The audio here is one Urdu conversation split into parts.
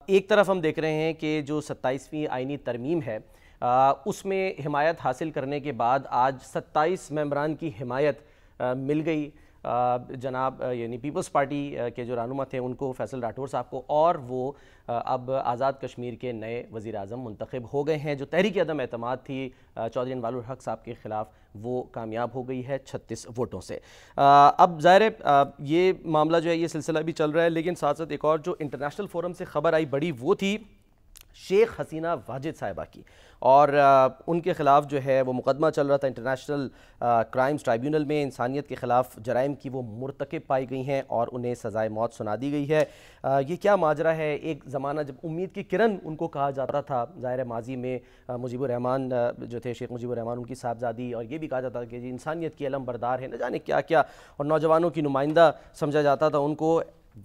ایک طرف ہم دیکھ رہے ہیں کہ جو 27ویں آئینی ترمیم ہے اس میں حمایت حاصل کرنے کے بعد آج 27 ممبران کی حمایت مل گئی جناب یعنی پیپلز پارٹی کے جو رہنما تھے ان کو، فیصل راٹھور صاحب کو، اور وہ اب آزاد کشمیر کے نئے وزیر اعظم منتخب ہو گئے ہیں۔ جو تحریک عدم اعتماد تھی چودھری انوار الحق صاحب کے خلاف، وہ کامیاب ہو گئی ہے 36 ووٹوں سے۔ اب ظاہر ہے یہ معاملہ جو ہے یہ سلسلہ بھی چل رہا ہے، لیکن ساتھ ساتھ ایک اور جو انٹرنیشنل فورم سے خبر آئی بڑی، وہ تھی شیخ حسینہ واجد صاحبہ کی، اور ان کے خلاف جو ہے وہ مقدمہ چل رہا تھا انٹرنیشنل کرائمز ٹرائیبیونل میں۔ انسانیت کے خلاف جرائم کی وہ مرتکب پائی گئی ہیں اور انہیں سزائے موت سنا دی گئی ہے۔ یہ کیا ماجرا ہے؟ ایک زمانہ جب امید کی کرن ان کو کہا جاتا تھا، ظاہر ماضی میں مجیب الرحمن جو تھے، شیخ مجیب الرحمن ان کی صاحبزادی، اور یہ بھی کہا جاتا تھا کہ جی انسانیت کی علم بردار ہے، نہ جانے کیا کیا، اور نوجوانوں کی نمائندہ سمجھا جاتا تھا ان کو۔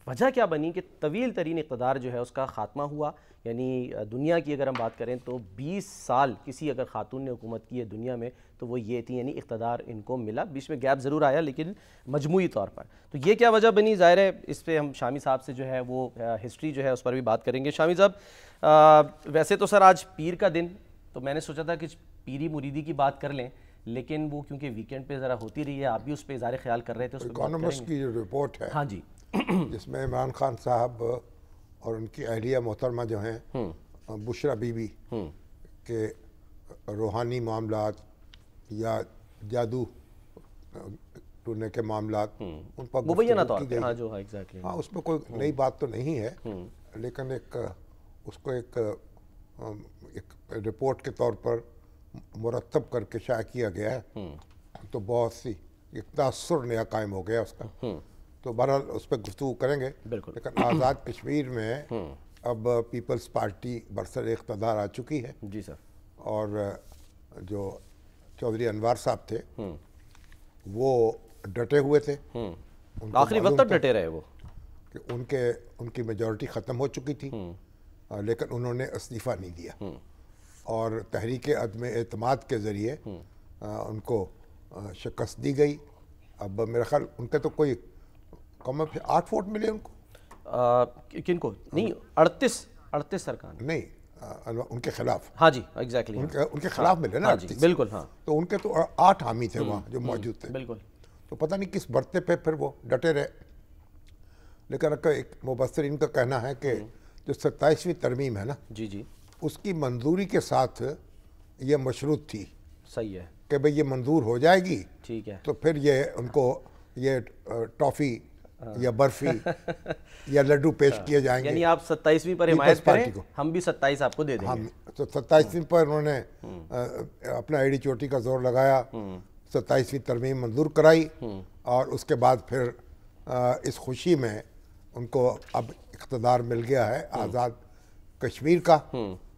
وجہ کیا بنی کہ طویل ترین اقتدار جو ہے اس کا خاتمہ ہوا؟ یعنی دنیا کی اگر ہم بات کریں تو 20 سال کسی اگر خاتون نے حکومت کی ہے دنیا میں تو وہ یہ تھی، یعنی اقتدار ان کو ملا، بیچ میں گیپ ضرور آیا لیکن مجموعی طور پر۔ تو یہ کیا وجہ بنی؟ ظاہر ہے اس پہ ہم شامی صاحب سے جو ہے وہ ہسٹری جو ہے اس پر بھی بات کریں گے۔ شامی صاحب، ویسے تو سر آج پیر کا دن، تو میں نے سوچا تھا کہ پیری مریدی کی بات کر لیں، لیکن وہ کیونکہ ویکینڈ پہ ذرا ہوتی رہی ہے، آپ بھی اس پہ اظہار خیال کر رہے تھے، اس پہ اکانومسٹ کی جو رپورٹ ہے، ہاں جی، جس میں عمران خان صاحب اور ان کی اہلیہ محترمہ جو ہیں بشرا بی بی کے روحانی معاملات یا جادو ٹونے کے معاملات ان پر مبینہ طور کی پہ، گئی۔ ہاں جو ایگزیکٹلی، ہاں، اس میں کوئی نئی بات تو نہیں ہے، لیکن اس کو ایک رپورٹ کے طور پر مرتب کر کے شائع کیا گیا ہے، تو بہت سی ایک تاثر نیا قائم ہو گیا اس کا۔ تو بہرحال اس پہ گفتگو کریں گے، لیکن آزاد کشمیر میں اب پیپلز پارٹی برسر اقتدار آ چکی ہے، جی سر، اور جو چودھری انوار صاحب تھے وہ ڈٹے ہوئے تھے، آخری وقت تک ڈٹے رہے وہ، کہ ان کی میجورٹی ختم ہو چکی تھی، لیکن انہوں نے استعفیٰ نہیں دیا، اور تحریک عدم اعتماد کے ذریعے ان کو شکست دی گئی۔ اب میرا خیال ان کے تو کوئی کم 8 ووٹ ملے ان کو، کن کو؟ نہیں، 38 سرکار نہیں، ان کے خلاف، ہاں جی ایگزیکٹلی، ان کے خلاف ملے نا، بالکل، ہاں، تو ان کے تو 8 حامی تھے وہاں جو موجود تھے، بالکل، تو پتہ نہیں کس برتے پہ پھر وہ ڈٹے رہے۔ لیکن ایک مبصرین کا کہنا ہے کہ جو 27ویں ترمیم ہے نا، جی جی، اس کی منظوری کے ساتھ یہ مشروط تھی، صحیح ہے کہ بھئی یہ منظور ہو جائے گی، ٹھیک ہے، تو پھر یہ ان کو یہ ٹافی یا برفی یا لڈو پیش کیے جائیں گے، یعنی آپ 27ویں پر حمایت کریں، ہم بھی 27 آپ کو دے دیں گے۔ تو 27ویں پر انہوں نے اپنا ایڑی چوٹی کا زور لگایا، 27ویں ترمیم منظور کرائی، اور اس کے بعد پھر اس خوشی میں ان کو اب اقتدار مل گیا ہے آزاد کشمیر کا،